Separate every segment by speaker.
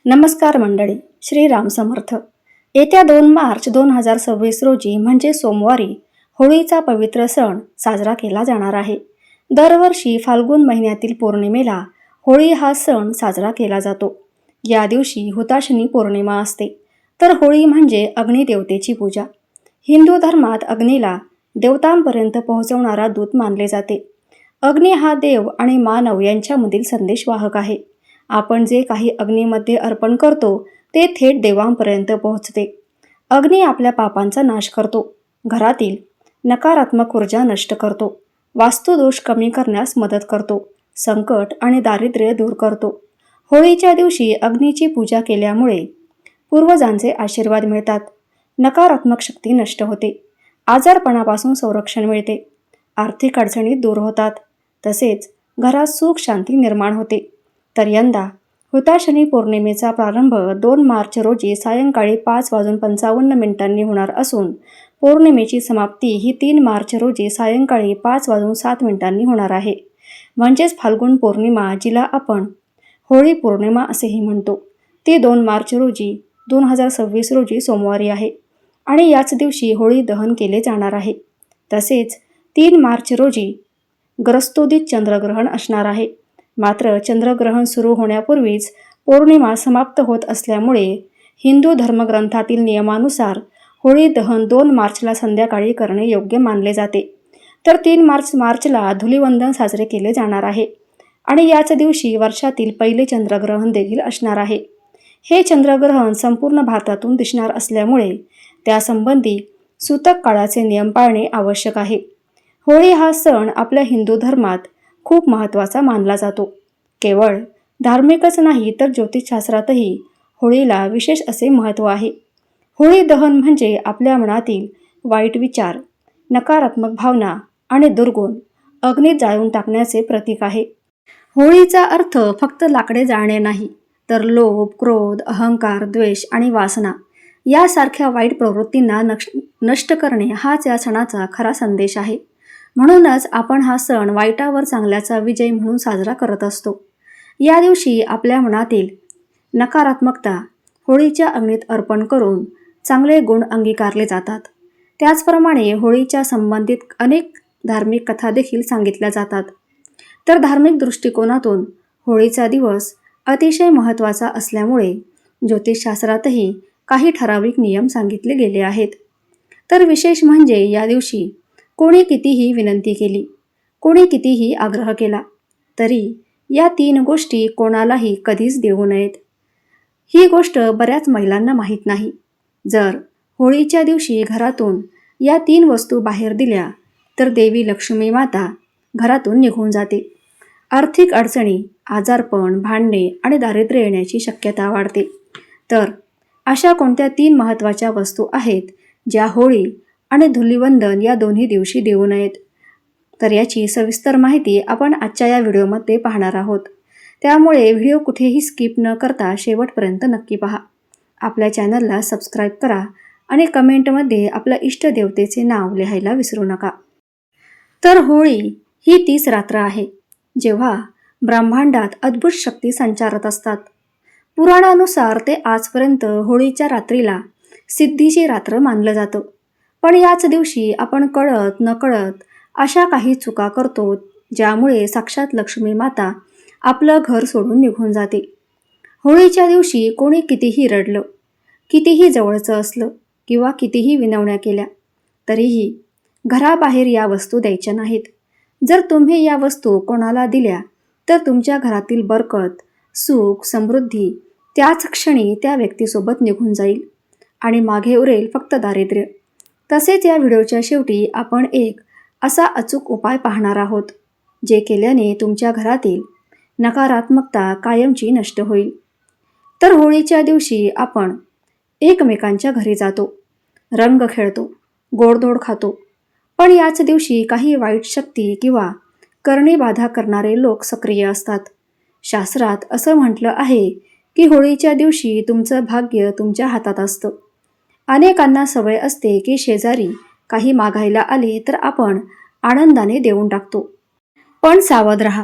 Speaker 1: नमस्कार मंडळी, श्रीराम समर्थ. येत्या 2 मार्च 2026 रोजी म्हणजे सोमवारी होळीचा पवित्र सण साजरा केला जाणार आहे. दरवर्षी फाल्गुन महिन्यातील पौर्णिमेला होळी हा सण साजरा केला जातो. या दिवशी हुताशनी पौर्णिमा असते. तर होळी म्हणजे अग्निदेवतेची पूजा. हिंदू धर्मात अग्नीला देवतांपर्यंत पोहोचवणारा दूत मानले जाते. अग्नी हा देव आणि मानव यांच्यामधील संदेशवाहक आहे. आपण जे काही अग्नीमध्ये अर्पण करतो ते थेट देवांपर्यंत पोहोचते. अग्नी आपल्या पापांचा नाश करतो, घरातील नकारात्मक ऊर्जा नष्ट करतो, वास्तुदोष कमी करण्यास मदत करतो, संकट आणि दारिद्र्य दूर करतो. होळीच्या दिवशी अग्नीची पूजा केल्यामुळे पूर्वजांचे आशीर्वाद मिळतात, नकारात्मक शक्ती नष्ट होते, आजारपणापासून संरक्षण मिळते, आर्थिक अडचणी दूर होतात, तसेच घरात सुख शांती निर्माण होते. तर यंदा हुताशनी पौर्णिमेचा प्रारंभ 2 मार्च रोजी सायंकाळी 5:55 होणार असून पौर्णिमेची समाप्ती ही 3 मार्च रोजी सायंकाळी 5:07 होणार आहे. म्हणजेच फाल्गुन पौर्णिमा, जिला आपण होळी पौर्णिमा असेही म्हणतो, ती 2 मार्च रोजी 2026 रोजी सोमवारी आहे आणि याच दिवशी होळी दहन केले जाणार आहे. तसेच 3 मार्च रोजी ग्रस्तोदित चंद्रग्रहण असणार आहे. मात्र चंद्रग्रहण सुरू होण्यापूर्वीच पौर्णिमा समाप्त होत असल्यामुळे हिंदू धर्मग्रंथातील नियमानुसार होळी दहन 2 मार्चला संध्याकाळी करणे योग्य मानले जाते. तर 3 मार्चला धुलिवंदन साजरे केले जाणार आहे आणि याच दिवशी वर्षातील पहिले चंद्रग्रहण देखील असणार आहे. हे चंद्रग्रहण संपूर्ण भारतातून दिसणार असल्यामुळे त्यासंबंधी सूतक काळाचे नियम पाळणे आवश्यक आहे. होळी हा सण आपल्या हिंदू धर्मात खूप महत्त्वाचा मानला जातो. केवळ धार्मिकच नाही तर ज्योतिषशास्त्रातही होळीला विशेष असे महत्त्व आहे. होळी दहन म्हणजे आपल्या मनातील वाईट विचार, नकारात्मक भावना आणि दुर्गुण अग्नीत जाळून टाकण्याचे प्रतीक आहे. होळीचा अर्थ फक्त लाकडे जाळणे नाही, तर लोभ, क्रोध, अहंकार, द्वेष आणि वासना यासारख्या वाईट प्रवृत्तींना नष्ट करणे हाच या सणाचा खरा संदेश आहे. म्हणूनच आपण हा सण वाईटावर चांगल्याचा विजय म्हणून साजरा करत असतो. या दिवशी आपल्या मनातील नकारात्मकता होळीच्या अग्नीत अर्पण करून चांगले गुण अंगीकारले जातात. त्याचप्रमाणे होळीच्या संबंधित अनेक धार्मिक कथा देखील सांगितल्या जातात. तर धार्मिक दृष्टिकोनातून होळीचा दिवस अतिशय महत्त्वाचा असल्यामुळे ज्योतिषशास्त्रातही काही ठराविक नियम सांगितले गेले आहेत. तर विशेष म्हणजे या दिवशी कोणी कितीही विनंती केली, कोणी कितीही आग्रह केला, तरी या 3 गोष्टी कोणालाही कधीच देऊ नयेत. ही गोष्ट बऱ्याच महिलांना माहीत नाही. जर होळीच्या दिवशी घरातून या 3 वस्तू बाहेर दिल्या तर देवी लक्ष्मी माता घरातून निघून जाते. आर्थिक अडचणी, आजारपण, भांडणे आणि दारिद्र्य येण्याची शक्यता वाढते. तर अशा कोणत्या 3 महत्त्वाच्या वस्तू आहेत ज्या होळी आणि धुलिवंदन या दोन्ही दिवशी देऊ नयेत? तर याची सविस्तर माहिती आपण आजच्या या व्हिडिओमध्ये पाहणार आहोत. त्यामुळे व्हिडिओ कुठेही स्किप न करता शेवटपर्यंत नक्की पहा. आपल्या चॅनलला सबस्क्राईब करा आणि कमेंटमध्ये आपल्या इष्टदेवतेचे नाव लिहायला विसरू नका. तर होळी ही 30 रात्र आहे, जेव्हा ब्रह्मांडात अद्भुत शक्ती संचारत असतात. पुराणानुसार ते आजपर्यंत होळीच्या रात्रीला सिद्धीची रात्र मानलं जातं. पण याच दिवशी आपण कळत नकळत अशा काही चुका करतो ज्यामुळे साक्षात लक्ष्मी माता आपलं घर सोडून निघून जाते. होळीच्या दिवशी कोणी कितीही रडलं, कितीही जवळचं असलं किंवा कितीही विनवण्या केल्या तरीही घराबाहेर या वस्तू द्यायच्या नाहीत. जर तुम्ही या वस्तू कोणाला दिल्या तर तुमच्या घरातील बरकत, सुख, समृद्धी त्याच क्षणी त्या व्यक्तीसोबत निघून जाईल आणि मागे उरेल फक्त दारिद्र्य. तसेच या व्हिडिओच्या शेवटी आपण एक असा अचूक उपाय पाहणार आहोत, जे केल्याने तुमच्या घरातील नकारात्मकता कायमची नष्ट होईल. तर होळीच्या दिवशी आपण एकमेकांच्या घरी जातो, रंग खेळतो, गोडधोड खातो. पण याच दिवशी काही वाईट शक्ती किंवा करणी बाधा करणारे लोक सक्रिय असतात. शास्त्रात असं म्हटलं आहे की होळीच्या दिवशी तुमचं भाग्य तुमच्या हातात असतं. अनेकांना सवय असते की शेजारी काही मागायला आले तर आपण आनंदाने देऊन टाकतो. पण सावध रहा,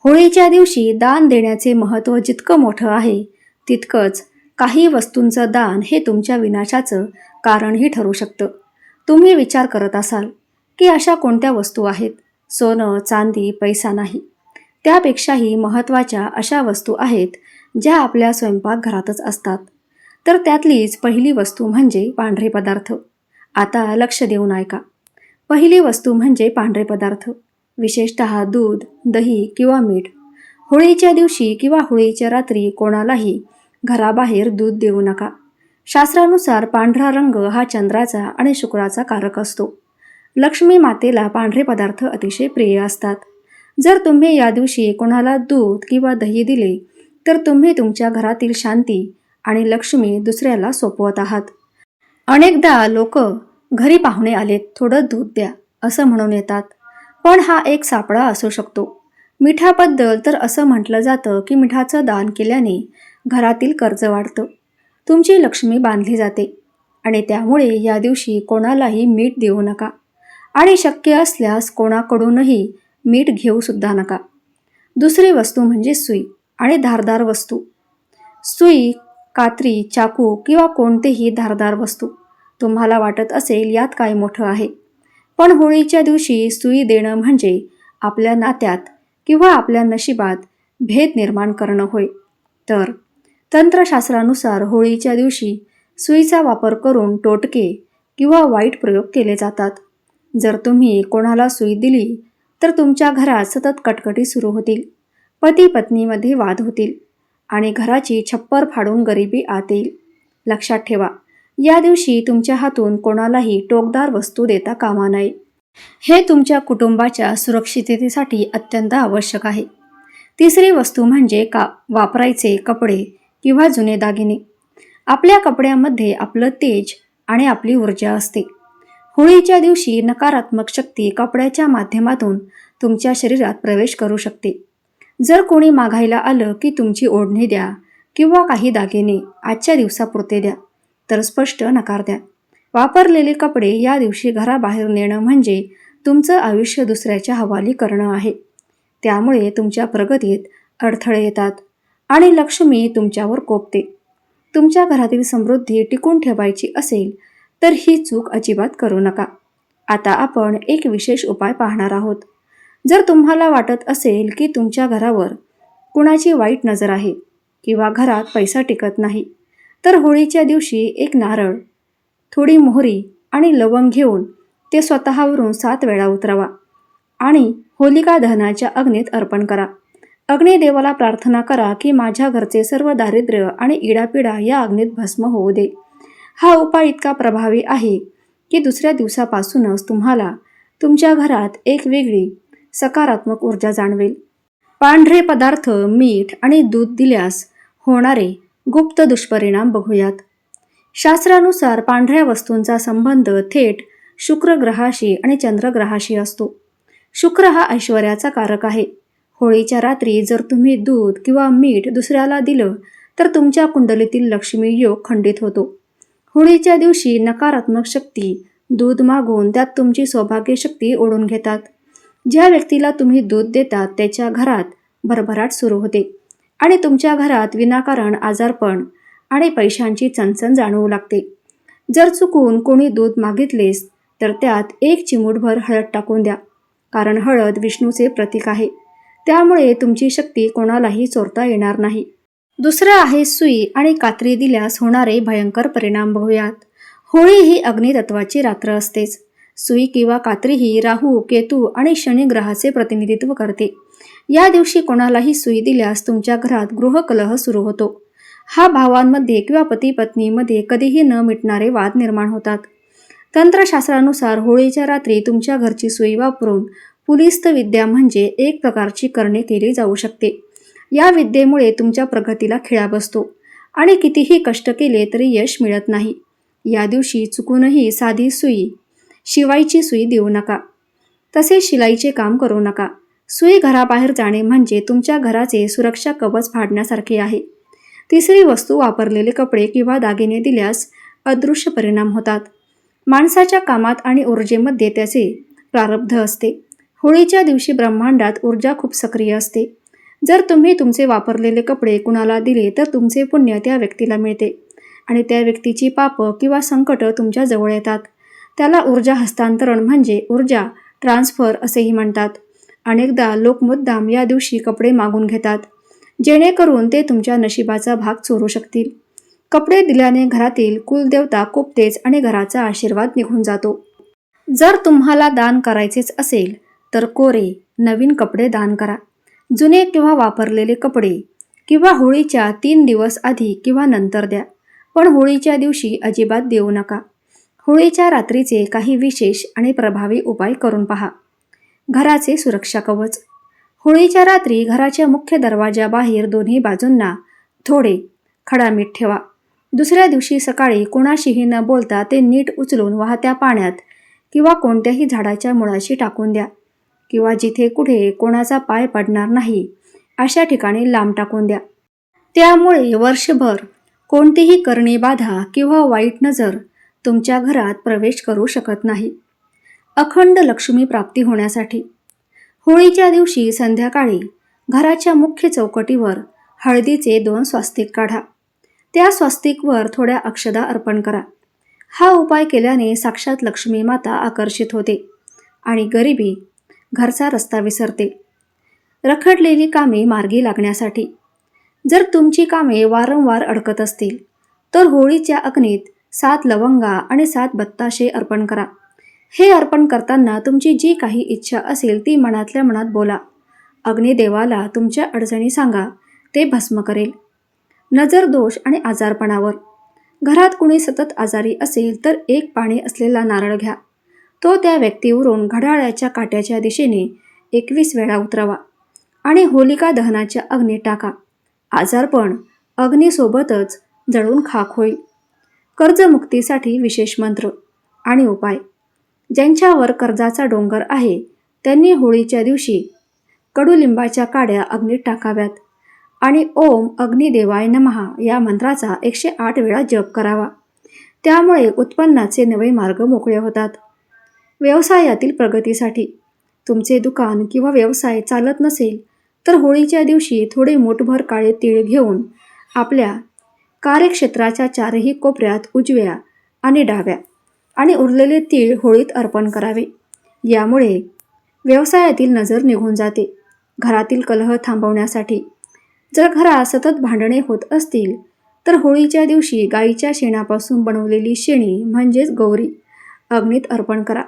Speaker 1: होळीच्या दिवशी दान देण्याचे महत्त्व जितकं मोठं आहे तितकंच काही वस्तूंचं दान हे तुमच्या विनाशाचं कारणही ठरू शकतं. तुम्ही विचार करत असाल की अशा कोणत्या वस्तू आहेत? सोनं, चांदी, पैसा नाही. त्यापेक्षाही महत्त्वाच्या अशा वस्तू आहेत ज्या आपल्या स्वयंपाकघरातच असतात. तर त्यातलीच पहिली वस्तू म्हणजे पांढरे पदार्थ. आता लक्ष देऊन ऐका. पहिली वस्तू म्हणजे पांढरे पदार्थ, विशेषतः दूध, दही किंवा मीठ. होळीच्या दिवशी किंवा होळीच्या रात्री कोणालाही घराबाहेर दूध देऊ नका. शास्त्रानुसार पांढरा रंग हा चंद्राचा आणि शुक्राचा कारक असतो. लक्ष्मी मातेला पांढरे पदार्थ अतिशय प्रिय असतात. जर तुम्ही या दिवशी कोणाला दूध किंवा दही दिले तर तुम्ही तुमच्या घरातील शांती आणि लक्ष्मी दुसऱ्याला सोपवत आहात. अनेकदा लोक घरी पाहुणे आलेत, थोडं दूध द्या असं म्हणून येतात, पण हा एक सापळा असू शकतो. मिठाबद्दल तर असं म्हटलं जातं की मिठाचं दान केल्याने घरातील कर्ज वाढतं, तुमची लक्ष्मी बांधली जाते आणि त्यामुळे या दिवशी कोणालाही मीठ देऊ नका आणि शक्य असल्यास कोणाकडूनही मीठ घेऊ सुद्धा नका. दुसरी वस्तू म्हणजे सुई आणि धारदार वस्तू. सुई, कात्री, चाकू किंवा कोणतेही धारदार वस्तू. तुम्हाला वाटत असेल यात काय मोठं आहे, पण होळीच्या दिवशी सुई देणं म्हणजे आपल्या नात्यात किंवा आपल्या नशिबात भेद निर्माण करणं होय. तर तंत्रशास्त्रानुसार होळीच्या दिवशी सुईचा वापर करून टोटके किंवा वाईट प्रयोग केले जातात. जर तुम्ही कोणाला सुई दिली तर तुमच्या घरात सतत कटकटी सुरू होतील, पती पत्नीमध्ये वाद होतील आणि घराची छप्पर फाडून गरिबी आत येईल. लक्षात ठेवा, या दिवशी तुमच्या हातून कोणालाही टोकदार वस्तू देता कामा नये. हे तुमच्या कुटुंबाच्या सुरक्षिततेसाठी अत्यंत आवश्यक आहे. तिसरी वस्तू म्हणजे वापरायचे कपडे किंवा जुने दागिने. आपल्या कपड्यामध्ये आपलं तेज आणि आपली ऊर्जा असते. होळीच्या दिवशी नकारात्मक शक्ती कपड्याच्या माध्यमातून तुमच्या शरीरात प्रवेश करू शकते. जर कोणी मागायला आलं की तुमची ओढणी द्या किंवा काही दागिने आजच्या दिवसापुरते द्या, तर स्पष्ट नकार द्या. वापरलेले कपडे या दिवशी घराबाहेर नेणं म्हणजे तुमचं आयुष्य दुसऱ्याच्या हवाली करणं आहे. त्यामुळे तुमच्या प्रगतीत अडथळे येतात आणि लक्ष्मी तुमच्यावर कोपते. तुमच्या घरातील समृद्धी टिकून ठेवायची असेल तर ही चूक अजिबात करू नका. आता आपण एक विशेष उपाय पाहणार आहोत. जर तुम्हाला वाटत असेल की तुमच्या घरावर कुणाची वाईट नजर आहे किंवा घरात पैसा टिकत नाही, तर होळीच्या दिवशी एक नारळ, थोडी मोहरी आणि लवंग घेऊन ते स्वतःवरून 7 वेळा उतरवा आणि होलिका दहनाच्या अग्नीत अर्पण करा. अग्निदेवाला प्रार्थना करा की माझ्या घरचे सर्व दारिद्र्य आणि इडापिडा या अग्नीत भस्म होऊ दे. हा उपाय इतका प्रभावी आहे की दुसऱ्या दिवसापासूनच तुम्हाला तुमच्या घरात एक वेगळी सकारात्मक ऊर्जा जाणवेल. पांढरे पदार्थ, मीठ आणि दूध दिल्यास होणारे गुप्त दुष्परिणाम बघूयात. शास्त्रानुसार पांढऱ्या वस्तूंचा संबंध थेट शुक्र ग्रहाशी आणि चंद्रग्रहाशी असतो. शुक्र हा ऐश्वर्याचा कारक आहे. होळीच्या रात्री जर तुम्ही दूध किंवा मीठ दुसऱ्याला दिलं तर तुमच्या कुंडलीतील लक्ष्मी योग खंडित होतो. होळीच्या दिवशी नकारात्मक शक्ती दूध मागून त्यात तुमची सौभाग्य शक्ती ओढून घेतात. ज्या व्यक्तीला तुम्ही दूध देतात त्याच्या घरात भरभराट सुरू होते आणि तुमच्या घरात विनाकारण आजारपण आणि पैशांची चणचण जाणवू लागते. जर चुकून कोणी दूध मागितलेस तर त्यात 1 चिमूटभर हळद टाकून द्या, कारण हळद विष्णूचे प्रतीक आहे. त्यामुळे तुमची शक्ती कोणालाही चोरता येणार नाही. दुसरं आहे सुई आणि कात्री दिल्यास होणारे भयंकर परिणाम बघूयात. होळी ही अग्नितत्वाची रात्र असतेच. सुई किंवा कात्री ही राहू, केतू आणि शनी ग्रहाचे प्रतिनिधित्व करते. या दिवशी कोणालाही सुई दिल्यास तुमच्या घरात गृहकलह सुरू होतो. हा भावांमध्ये किंवा पती पत्नीमध्ये कधीही न मिटणारे वाद निर्माण होतात. तंत्रशास्त्रानुसार होळीच्या रात्री तुमच्या घरची सुई वापरून पुलिस्त विद्या म्हणजे एक प्रकारची करणे केली जाऊ शकते. या विद्येमुळे तुमच्या प्रगतीला खिळा बसतो आणि कितीही कष्ट केले तरी यश मिळत नाही. या दिवशी चुकूनही साधी सुई, शिवायची सुई देऊ नका. तसेच शिलाईचे काम करू नका. सुई घराबाहेर जाणे म्हणजे तुमच्या घराचे सुरक्षा कवच फाडण्यासारखे आहे. तिसरी वस्तू वापरलेले कपडे किंवा दागिने दिल्यास अदृश्य परिणाम होतात. माणसाच्या कामात आणि ऊर्जेमध्ये त्याचे प्रारब्ध असते. होळीच्या दिवशी ब्रह्मांडात ऊर्जा खूप सक्रिय असते. जर तुम्ही तुमचे वापरलेले कपडे कुणाला दिले तर तुमचे पुण्य त्या व्यक्तीला मिळते आणि त्या व्यक्तीची पापं किंवा संकटं तुमच्या जवळ येतात. त्याला ऊर्जा हस्तांतरण म्हणजे ऊर्जा ट्रान्सफर असेही म्हणतात. अनेकदा लोक मुद्दाम या दिवशी कपडे मागून घेतात जेणेकरून ते तुमच्या नशिबाचा भाग चोरू शकतील. कपडे दिल्याने घरातील कुलदेवता कोपतेच आणि घराचा आशीर्वाद निघून जातो. जर तुम्हाला दान करायचेच असेल तर कोरे नवीन कपडे दान करा. जुने किंवा वापरलेले कपडे किंवा होळीच्या 3 दिवस आधी किंवा नंतर द्या, पण होळीच्या दिवशी अजिबात देऊ नका. होळीच्या रात्रीचे काही विशेष आणि प्रभावी उपाय करून पहा. घराचे सुरक्षा कवच. होळीच्या रात्री घराच्या मुख्य दरवाजाबाहेर दोन्ही बाजूंना थोडे खडा मीठ ठेवा. दुसऱ्या दिवशी सकाळी कोणाशीही न बोलता ते नीट उचलून वाहत्या पाण्यात किंवा कोणत्याही झाडाच्या मुळाशी टाकून द्या किंवा जिथे कुठे कोणाचा पाय पडणार नाही अशा ठिकाणी लांब टाकून द्या. त्यामुळे वर्षभर कोणतीही करणी बाधा किंवा वाईट नजर तुमच्या घरात प्रवेश करू शकत नाही. अखंड लक्ष्मी प्राप्ती होण्यासाठी होळीच्या दिवशी संध्याकाळी घराच्या मुख्य चौकटीवर हळदीचे 2 स्वास्तिक काढा. त्या स्वास्तिकवर थोड्या अक्षदा अर्पण करा. हा उपाय केल्याने साक्षात लक्ष्मी माता आकर्षित होते आणि गरिबी घरचा रस्ता विसरते. रखडलेली कामे मार्गी लागण्यासाठी जर तुमची कामे वारंवार अडकत असतील तर होळीच्या अग्नीत 7 लवंगा आणि 7 बत्ताशे अर्पण करा. हे अर्पण करताना तुमची जी काही इच्छा असेल ती मनातल्या मनात बोला. अग्निदेवाला तुमच्या अडचणी सांगा, ते भस्म करेल. नजर दोष आणि आजारपणावर घरात कुणी सतत आजारी असेल तर एक पाणी असलेला नारळ घ्या. तो त्या व्यक्तीवरून घड्याळाच्या काट्याच्या दिशेने 21 वेळा उतरवा आणि होलिका दहनाच्या अग्नीत टाका. आजारपण अग्नीसोबतच जळून खाक होईल. कर्जमुक्तीसाठी विशेष मंत्र आणि उपाय. ज्यांच्यावर कर्जाचा डोंगर आहे त्यांनी होळीच्या दिवशी कडुलिंबाच्या काड्या अग्नीत टाकाव्यात आणि ओम अग्निदेवाय नमः या मंत्राचा 108 वेळा जप करावा. त्यामुळे उत्पन्नाचे नवे मार्ग मोकळे होतात. व्यवसायातील प्रगतीसाठी तुमचे दुकान किंवा व्यवसाय चालत नसेल तर होळीच्या दिवशी थोडे मूठभर काळे तीळ घेऊन आपल्या कार्यक्षेत्राच्या 4ही कोपऱ्यात उजव्या आणि डाव्या आणि उरलेले तीळ होळीत अर्पण करावे. यामुळे व्यवसायातील नजर निघून जाते. घरातील कलह थांबवण्यासाठी जर घरात सतत भांडणे होत असतील तर होळीच्या दिवशी गाईच्या शेणापासून बनवलेली शेणी म्हणजेच गौरी अग्नीत अर्पण करा.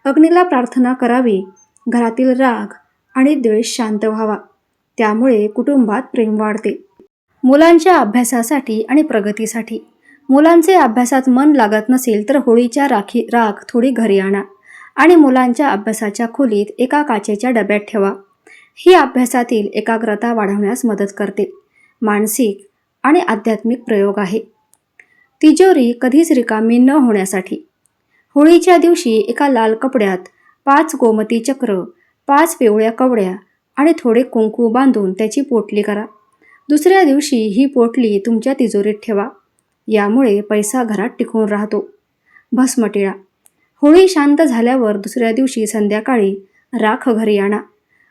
Speaker 1: अग्नीला प्रार्थना करावी, घरातील राग आणि द्वेष शांत व्हावा. त्यामुळे कुटुंबात प्रेम वाढते. मुलांच्या अभ्यासासाठी आणि प्रगतीसाठी मुलांचे अभ्यासात मन लागत नसेल तर होळीच्या राख थोडी घरी आणा आणि मुलांच्या अभ्यासाच्या खोलीत एका काचेच्या डब्यात ठेवा. ही अभ्यासातील एकाग्रता वाढवण्यास मदत करते. मानसिक आणि आध्यात्मिक प्रयोग आहे. तिजोरी कधीच रिकामी न होण्यासाठी होळीच्या दिवशी एका लाल कपड्यात 5 गोमती चक्र, 5 पिवळ्या कवड्या आणि थोडे कुंकू बांधून त्याची पोटली करा. दुसऱ्या दिवशी ही पोटली तुमच्या तिजोरीत ठेवा. यामुळे पैसा घरात टिकून राहतो. भस्मटिळा. होळी शांत झाल्यावर दुसऱ्या दिवशी संध्याकाळी राख घरी आणा.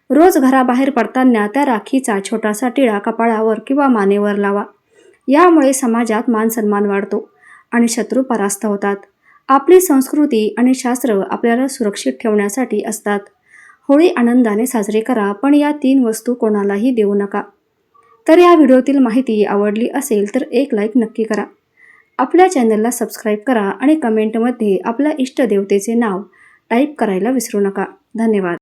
Speaker 1: रोज घराबाहेर पडताना त्या राखीचा छोटासा टिळा कपाळावर किंवा मानेवर लावा. यामुळे समाजात मानसन्मान वाढतो आणि शत्रू परास्त होतात. आपली संस्कृती आणि शास्त्र आपल्याला सुरक्षित ठेवण्यासाठी असतात. होळी आनंदाने साजरी करा, पण या 3 वस्तू कोणालाही देऊ नका. तर या व्हिडिओतील माहिती आवडली असेल तर एक लाईक नक्की करा. आपल्या चॅनलला सबस्क्राईब करा आणि कमेंटमध्ये आपल्या इष्टदेवतेचे नाव टाईप करायला विसरू नका. धन्यवाद.